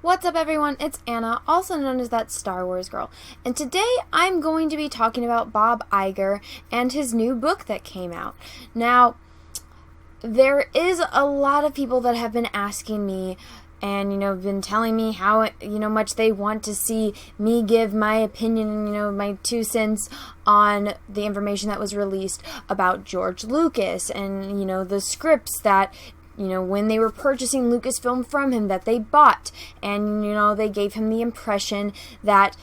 What's up everyone, it's Anna, also known as that Star Wars girl, and today I'm going to be talking about Bob Iger and his new book that came out. Now, there is a lot of people that have been asking me and, been telling me how, much they want to see me give my opinion, my 2 cents on the information that was released about George Lucas and, the scripts that when they were purchasing Lucasfilm from him that they bought. And, they gave him the impression that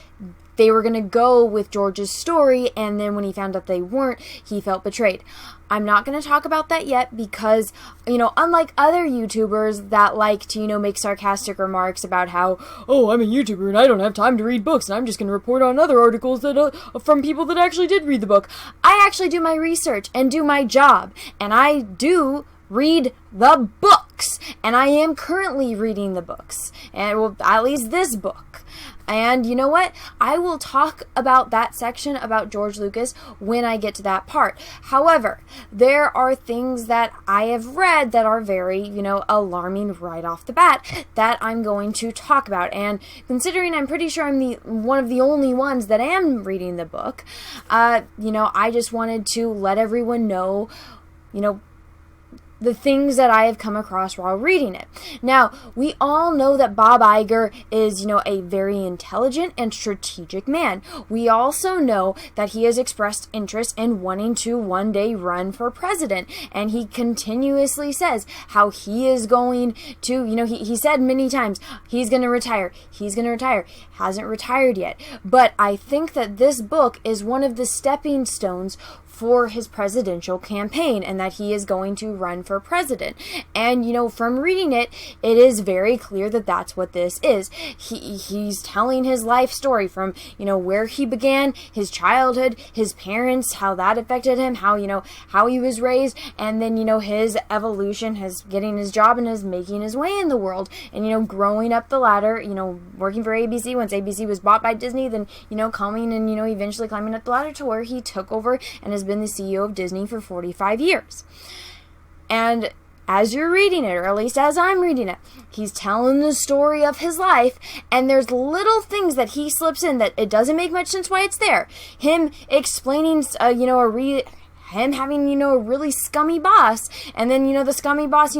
they were going to go with George's story, and then when he found out they weren't, he felt betrayed. I'm not going to talk about that yet because, unlike other YouTubers that like to, make sarcastic remarks about how, oh, I'm a YouTuber and I don't have time to read books and I'm just going to report on other articles that from people that actually did read the book. I actually do my research and do my job, and I do read the books, and I am currently reading the books, and well, at least this book. And you know what? I will talk about that section about George Lucas when I get to that part. However, there are things that I have read that are very, alarming right off the bat that I'm going to talk about. And considering I'm pretty sure I'm one of the only ones that am reading the book, I just wanted to let everyone know, the things that I have come across while reading it. Now, we all know that Bob Iger is, a very intelligent and strategic man. We also know that he has expressed interest in wanting to one day run for president, and he continuously says how he is going to, he said many times, he's going to retire, hasn't retired yet. But I think that this book is one of the stepping stones for his presidential campaign, and that he is going to run for president. And, from reading it, it is very clear that that's what this is. He's telling his life story from, where he began, his childhood, his parents, how that affected him, how he was raised, and then, his evolution, his getting his job and his making his way in the world, and, growing up the ladder, working for ABC once ABC was bought by Disney, then, coming and, eventually climbing up the ladder to where he took over and has been the CEO of Disney for 45 years. And as you're reading it, or at least as I'm reading it, he's telling the story of his life, and there's little things that he slips in that it doesn't make much sense why it's there. Him explaining, him having, a really scummy boss, and then, the scummy boss,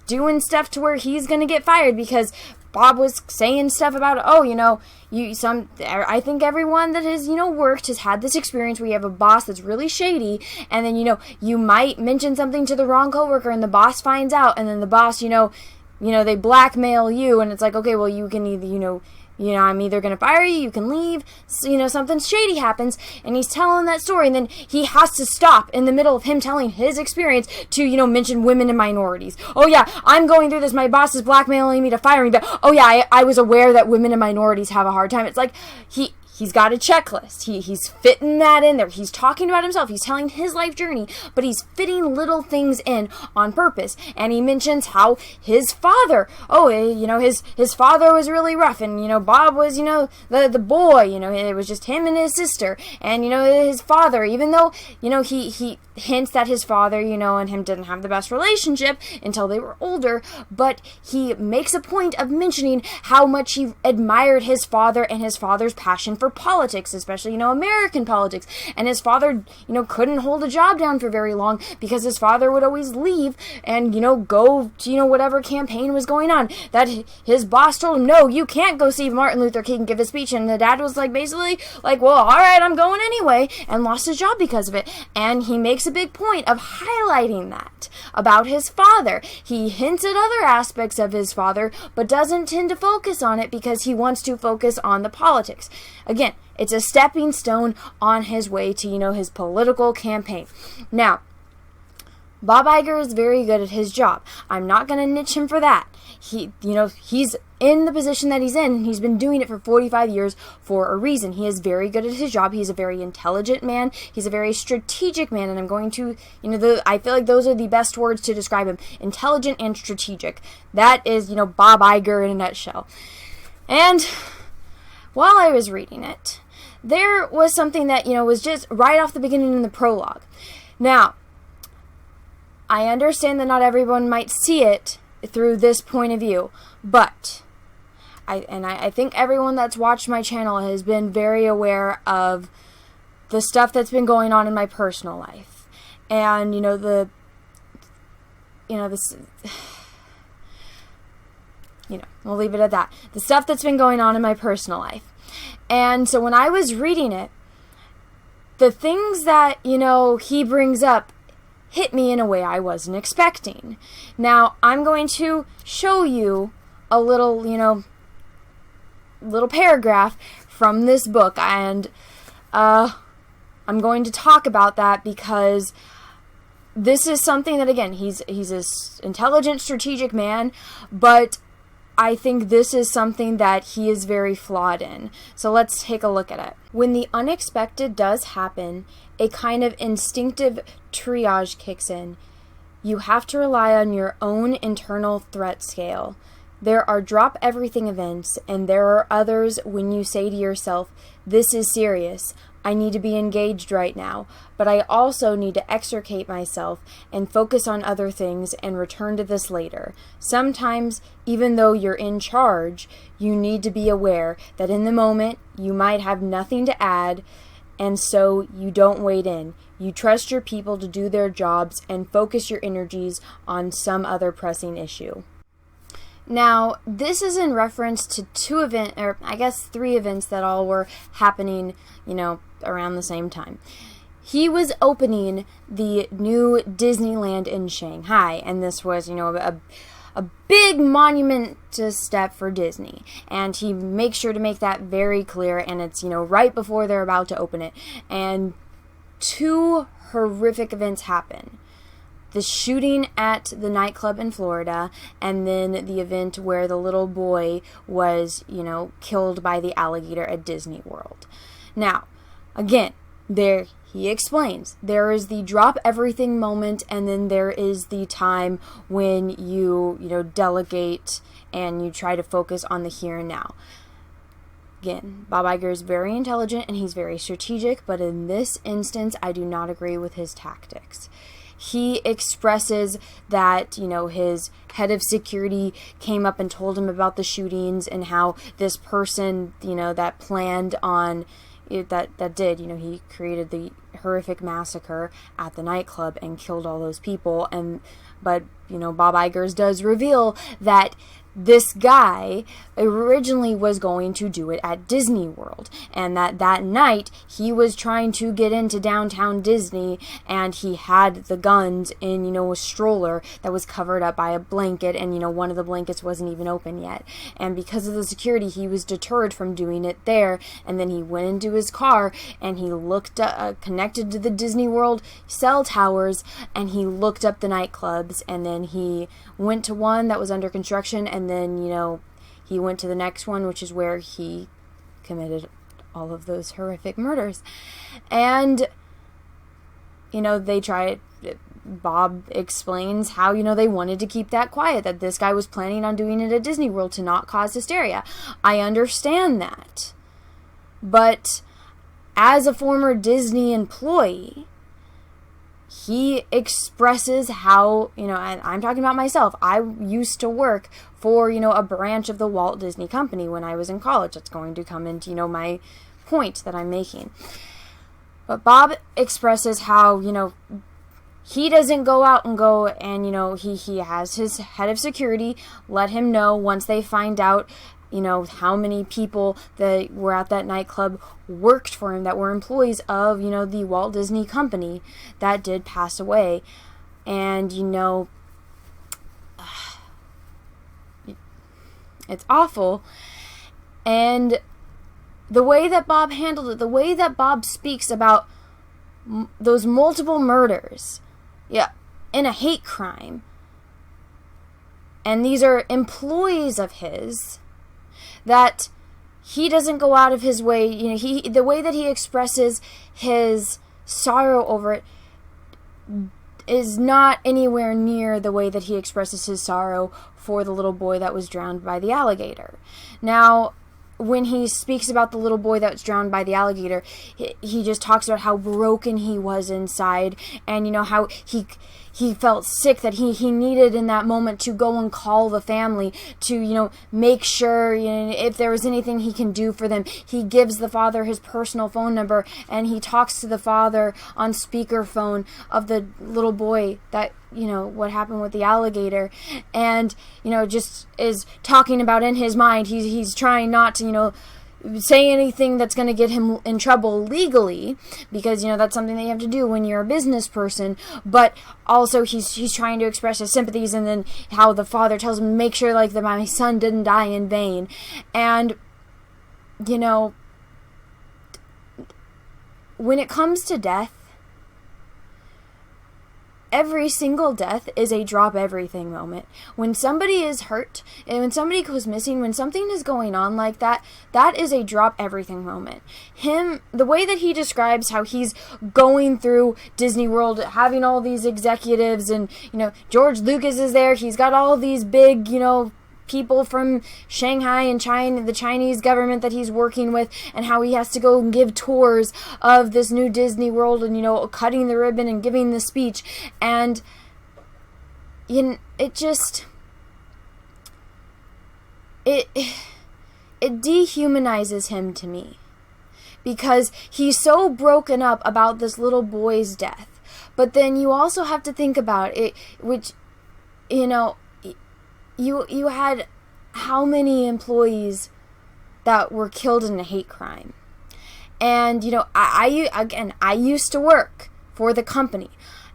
doing stuff to where he's going to get fired because Bob was saying stuff about, I think everyone that has, worked has had this experience where you have a boss that's really shady, and then, you might mention something to the wrong coworker, and the boss finds out, and then the boss, they blackmail you, and it's like, okay, well, you can either, I'm either going to fire you, you can leave, so, something shady happens, and he's telling that story, and then he has to stop in the middle of him telling his experience to, mention women and minorities. Oh yeah, I'm going through this, my boss is blackmailing me to fire me, but oh yeah, I was aware that women and minorities have a hard time. It's like, He's got a checklist. He's fitting that in there. He's talking about himself. He's telling his life journey, but he's fitting little things in on purpose. And he mentions how his father, his father was really rough, and, Bob was, the boy, it was just him and his sister. And, his father, even though, he hints that his father, and him didn't have the best relationship until they were older, but he makes a point of mentioning how much he admired his father and his father's passion for politics, especially, American politics. And his father, couldn't hold a job down for very long because his father would always leave and, go to, whatever campaign was going on. That his boss told him, no, you can't go see Martin Luther King give a speech. And the dad was basically well, all right, I'm going anyway, and lost his job because of it. And he makes a big point of highlighting that about his father. He hints at other aspects of his father, but doesn't tend to focus on it because he wants to focus on the politics. Again, it's a stepping stone on his way to, his political campaign. Now, Bob Iger is very good at his job. I'm not going to niche him for that. He's in the position that he's in, and he's been doing it for 45 years for a reason. He is very good at his job. He's a very intelligent man. He's a very strategic man, and I'm going to, I feel like those are the best words to describe him. Intelligent and strategic. That is, Bob Iger in a nutshell. And while I was reading it, there was something that, was just right off the beginning in the prologue. Now, I understand that not everyone might see it through this point of view, but I think everyone that's watched my channel has been very aware of the stuff that's been going on in my personal life. And, we'll leave it at that. The stuff that's been going on in my personal life. And so when I was reading it, the things that, he brings up hit me in a way I wasn't expecting. Now, I'm going to show you a little, little paragraph from this book, and I'm going to talk about that because this is something that, again, he's an intelligent, strategic man, but I think this is something that he is very flawed in. So let's take a look at it. When the unexpected does happen, a kind of instinctive triage kicks in. You have to rely on your own internal threat scale. There are drop everything events, and there are others when you say to yourself, this is serious. I need to be engaged right now, but I also need to extricate myself and focus on other things and return to this later. Sometimes, even though you're in charge, you need to be aware that in the moment you might have nothing to add, and so you don't wade in. You trust your people to do their jobs and focus your energies on some other pressing issue. Now, this is in reference to three events that all were happening, around the same time. He was opening the new Disneyland in Shanghai, and this was, a big monument step for Disney, and he makes sure to make that very clear, and it's, right before they're about to open it, and two horrific events happen. The shooting at the nightclub in Florida, and then the event where the little boy was, killed by the alligator at Disney World. Now, again, there he explains, there is the drop everything moment, and then there is the time when you delegate and you try to focus on the here and now. Again, Bob Iger is very intelligent and he's very strategic, but in this instance, I do not agree with his tactics. He expresses that, his head of security came up and told him about the shootings and how this person, that planned on it, that did, he created the horrific massacre at the nightclub and killed all those people. But Bob Iger's does reveal that this guy originally was going to do it at Disney World, and that night he was trying to get into downtown Disney, and he had the guns in, a stroller that was covered up by a blanket, and, one of the blankets wasn't even open yet. And because of the security, he was deterred from doing it there, and then he went into his car, and he looked connected to the Disney World cell towers, and he looked up the nightclubs, and then he went to one that was under construction, and then, he went to the next one, which is where he committed all of those horrific murders. And, Bob explains how, they wanted to keep that quiet, that this guy was planning on doing it at Disney World to not cause hysteria. I understand that. But as a former Disney employee, he expresses how, and I'm talking about myself. I used to work for, a branch of the Walt Disney Company when I was in college. That's going to come into, my point that I'm making. But Bob expresses how, he doesn't go out and go and, he has his head of security let him know once they find out, how many people that were at that nightclub worked for him, that were employees of, the Walt Disney Company that did pass away. And, it's awful. And the way that Bob handled it, the way that Bob speaks about those multiple murders, in a hate crime, and these are employees of his, that he doesn't go out of his way, the way that he expresses his sorrow over it is not anywhere near the way that he expresses his sorrow for the little boy that was drowned by the alligator. Now, when he speaks about the little boy that was drowned by the alligator, he just talks about how broken he was inside, and how he felt sick, that he needed in that moment to go and call the family to make sure if there was anything he can do for them. He gives the father his personal phone number, and he talks to the father on speakerphone of the little boy that what happened with the alligator, and just is talking about in his mind, he's trying not to say anything that's going to get him in trouble legally, because that's something that you have to do when you're a business person, but also he's trying to express his sympathies, and then how the father tells him, make sure that my son didn't die in vain. And when it comes to death, every single death is a drop everything moment. When somebody is hurt, and when somebody goes missing, when something is going on like that, that is a drop everything moment. The way that he describes how he's going through Disney World, having all these executives, and George Lucas is there, he's got all these big, people from Shanghai and China, the Chinese government that he's working with, and how he has to go and give tours of this new Disney World, and cutting the ribbon and giving the speech, and it dehumanizes him to me, because he's so broken up about this little boy's death. But then you also have to think about it, which you had how many employees that were killed in a hate crime. And, I used to work for the company.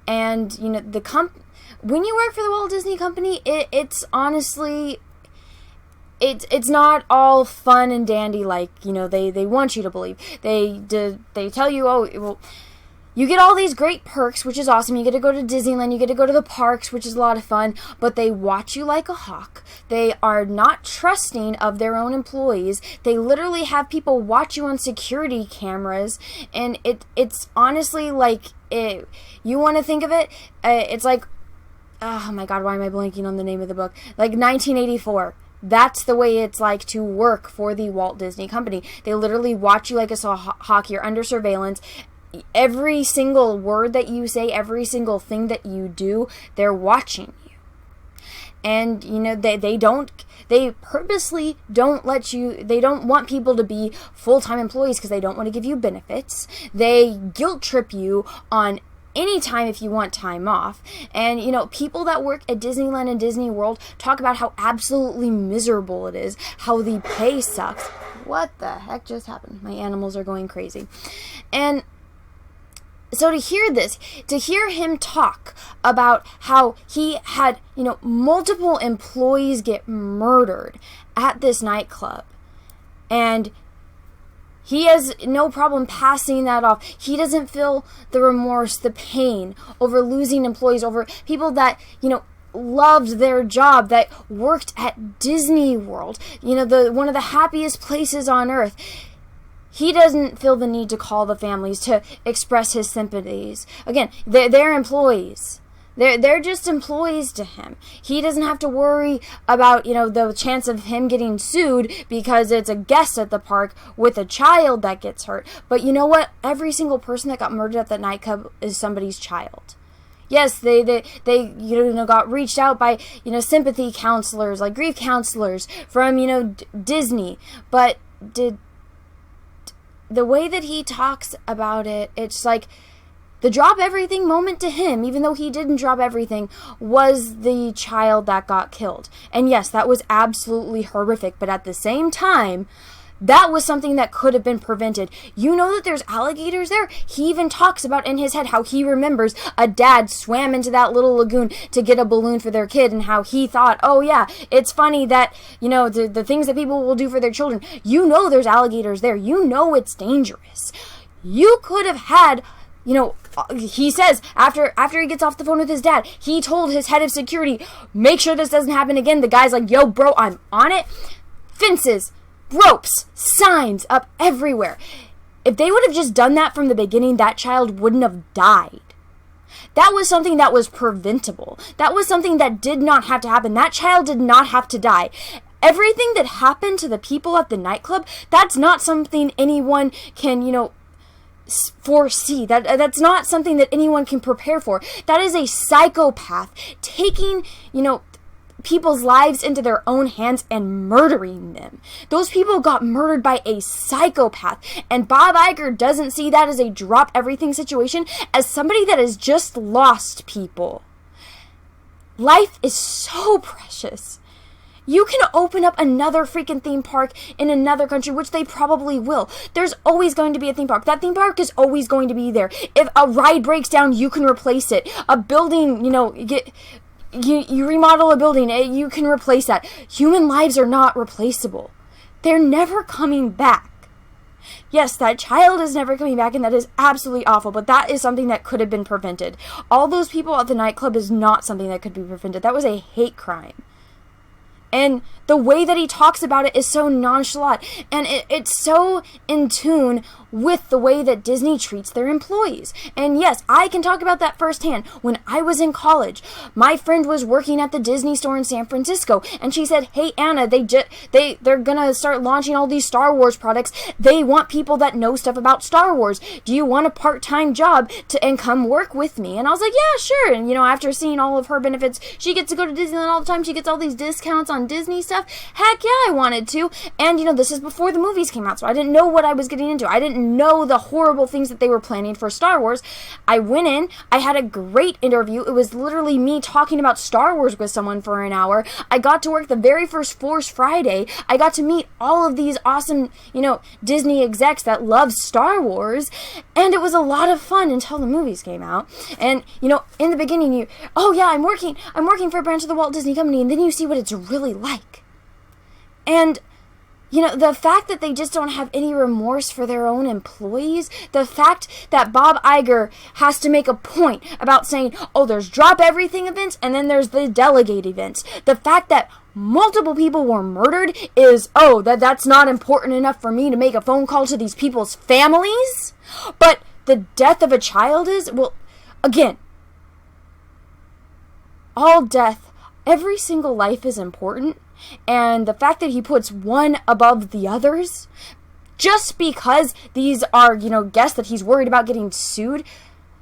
And, when you work for the Walt Disney Company, it's honestly, it's not all fun and dandy like, they want you to believe. They tell you, oh, well, you get all these great perks, which is awesome. You get to go to Disneyland, you get to go to the parks, which is a lot of fun, but they watch you like a hawk. They are not trusting of their own employees. They literally have people watch you on security cameras, and it's honestly like, you want to think of it, it's like, oh my god, why am I blanking on the name of the book? Like 1984. That's the way it's like to work for the Walt Disney Company. They literally watch you like a hawk. You're under surveillance. Every single word that you say, every single thing that you do, they're watching you. And, they purposely don't they don't want people to be full-time employees because they don't want to give you benefits. They guilt trip you on any time if you want time off. And, people that work at Disneyland and Disney World talk about how absolutely miserable it is, how the pay sucks. What the heck just happened? My animals are going crazy. And so to hear him talk about how he had, multiple employees get murdered at this nightclub, and he has no problem passing that off. He doesn't feel the remorse, the pain over losing employees, over people that, loved their job, that worked at Disney World, one of the happiest places on earth. He doesn't feel the need to call the families to express his sympathies. Again, they're employees. They're just employees to him. He doesn't have to worry about, the chance of him getting sued because it's a guest at the park with a child that gets hurt. But you know what? Every single person that got murdered at that nightclub is somebody's child. Yes, they got reached out by, sympathy counselors, like grief counselors from, Disney. But the way that he talks about it, it's like the drop everything moment to him, even though he didn't drop everything, was the child that got killed. And yes, that was absolutely horrific, but at the same time, that was something that could have been prevented. You know that there's alligators there? He even talks about in his head how he remembers a dad swam into that little lagoon to get a balloon for their kid, and how he thought, oh yeah, it's funny that, the things that people will do for their children. There's alligators there. It's dangerous. You could have had, he says after he gets off the phone with his dad, he told his head of security, make sure this doesn't happen again. The guy's like, yo bro, I'm on it. Fences, ropes, signs up everywhere. If they would have just done that from the beginning, that child wouldn't have died. That was something that was preventable. That was something that did not have to happen. That child did not have to die. Everything that happened to the people at the nightclub, that's not something anyone can, foresee. That's not something that anyone can prepare for. That is a psychopath taking, people's lives into their own hands and murdering them. Those people got murdered by a psychopath. And Bob Iger doesn't see that as a drop everything situation, as somebody that has just lost people. Life is so precious. You can open up another freaking theme park in another country, which they probably will. There's always going to be a theme park. That theme park is always going to be there. If a ride breaks down, you can replace it. A building, you remodel a building, you can replace that. Human lives are not replaceable. They're never coming back. Yes, that child is never coming back, and that is absolutely awful, but that is something that could have been prevented. All those people at the nightclub is not something that could be prevented. That was a hate crime. And the way that he talks about it is so nonchalant, and it's so in tune with the way that Disney treats their employees. And yes, I can talk about that firsthand. When I was in college, my friend was working at the Disney store in San Francisco, and she said, "Hey Anna, they're gonna start launching all these Star Wars products. They want people that know stuff about Star Wars. Do you want a part-time job and come work with me?" And I was like, "Yeah, sure." And after seeing all of her benefits, she gets to go to Disneyland all the time. She gets all these discounts on Disney stuff. Heck yeah, I wanted to. And this is before the movies came out, so I didn't know what I was getting into. I didn't know the horrible things that they were planning for Star Wars. I went in, I had a great interview. It was literally me talking about Star Wars with someone for an hour. I got to work the very first Force Friday. I got to meet all of these awesome, Disney execs that love Star Wars, and it was a lot of fun until the movies came out. And, in the beginning, I'm working for a branch of the Walt Disney Company, and then you see what it's really like. And the fact that they just don't have any remorse for their own employees, the fact that Bob Iger has to make a point about saying, there's drop everything events and then there's the delegate events. The fact that multiple people were murdered is, that's not important enough for me to make a phone call to these people's families. But the death of a child is, again, all death, every single life is important. And the fact that he puts one above the others, just because these are, guests that he's worried about getting sued,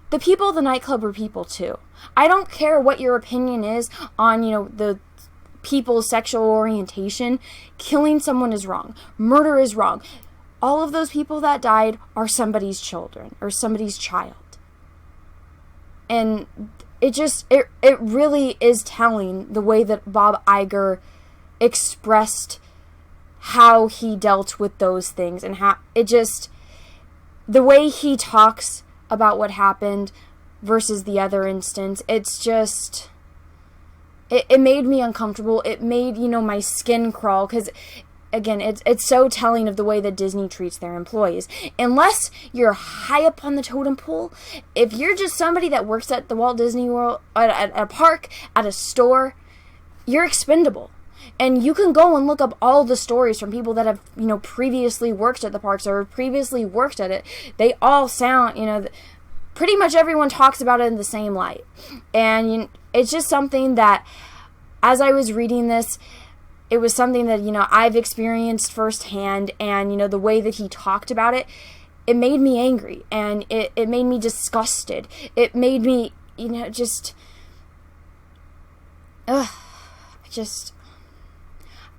the people at the nightclub are people too. I don't care what your opinion is on, the people's sexual orientation. Killing someone is wrong. Murder is wrong. All of those people that died are somebody's children or somebody's child. And it really is telling the way that Bob Iger expressed how he dealt with those things, and how the way he talks about what happened versus the other instance, it made me uncomfortable. It made, my skin crawl, because again, it's so telling of the way that Disney treats their employees. Unless you're high up on the totem pole, if you're just somebody that works at the Walt Disney World, at a park, at a store, you're expendable. And you can go and look up all the stories from people that have, previously worked at the parks or previously worked at it. They all sound, pretty much everyone talks about it in the same light. And it's just something that, as I was reading this, it was something that, I've experienced firsthand. And, the way that he talked about it, it made me angry. And it made me disgusted. It made me,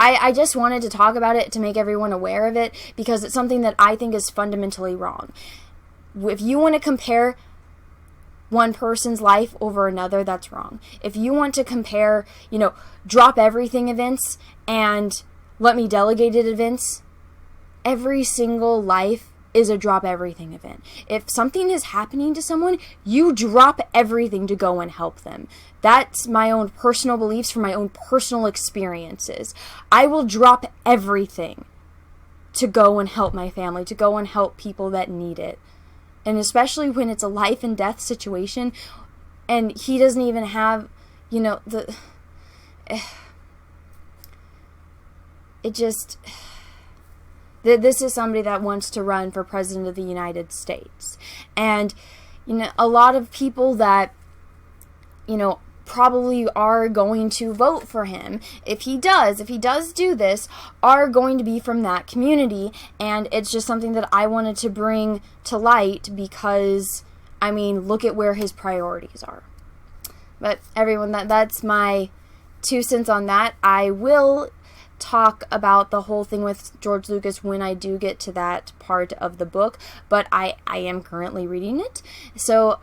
I just wanted to talk about it to make everyone aware of it, because it's something that I think is fundamentally wrong. If you want to compare one person's life over another, that's wrong. If you want to compare, drop everything events and let me delegate it events, every single life is a drop everything event. If something is happening to someone, you drop everything to go and help them. That's my own personal beliefs from my own personal experiences. I will drop everything to go and help my family, to go and help people that need it. And especially when it's a life and death situation and he doesn't even have, this is somebody that wants to run for president of the United States. And, a lot of people that, probably are going to vote for him, if he does do this, are going to be from that community. And it's just something that I wanted to bring to light because, I mean, look at where his priorities are. But everyone, that's my 2 cents on that. I will talk about the whole thing with George Lucas when I do get to that part of the book, but I am currently reading it. So,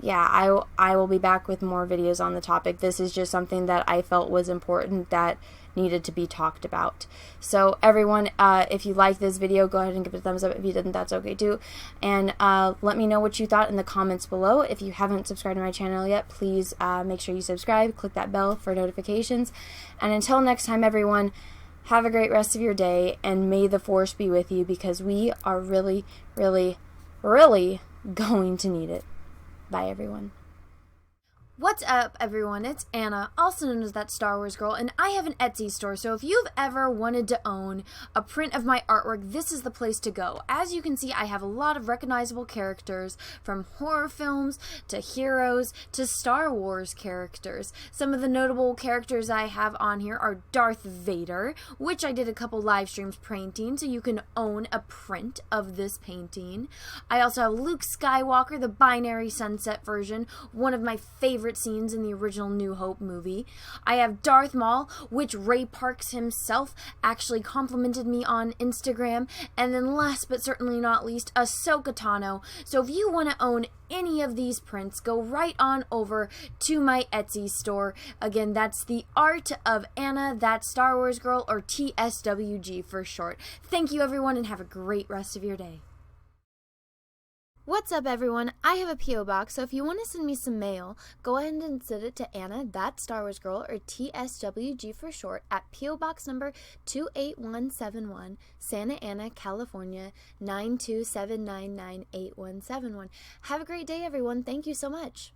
yeah, I will be back with more videos on the topic. This is just something that I felt was important that needed to be talked about. So everyone, if you like this video, go ahead and give it a thumbs up. If you didn't, that's okay too. And let me know what you thought in the comments below. If you haven't subscribed to my channel yet, please make sure you subscribe. Click that bell for notifications. And until next time, everyone, have a great rest of your day, and may the force be with you, because we are really, really, really going to need it. Bye, everyone. What's up, everyone? It's Anna, also known as That Star Wars Girl, and I have an Etsy store, so if you've ever wanted to own a print of my artwork, this is the place to go. As you can see, I have a lot of recognizable characters, from horror films to heroes to Star Wars characters. Some of the notable characters I have on here are Darth Vader, which I did a couple live streams painting, so you can own a print of this painting. I also have Luke Skywalker, the binary sunset version, one of my favorite scenes in the original New Hope movie. I have Darth Maul, which Ray Parks himself actually complimented me on Instagram. And then last but certainly not least, Ahsoka Tano. So if you want to own any of these prints, go right on over to my Etsy store. Again, that's The Art of Anna, That Star Wars Girl, or TSWG for short. Thank you, everyone, and have a great rest of your day. What's up, everyone? I have a P.O. box, so if you want to send me some mail, go ahead and send it to Anna, That Star Wars Girl, or TSWG for short, at P.O. Box number 28171, Santa Ana, California, 927998171. Have a great day, everyone. Thank you so much.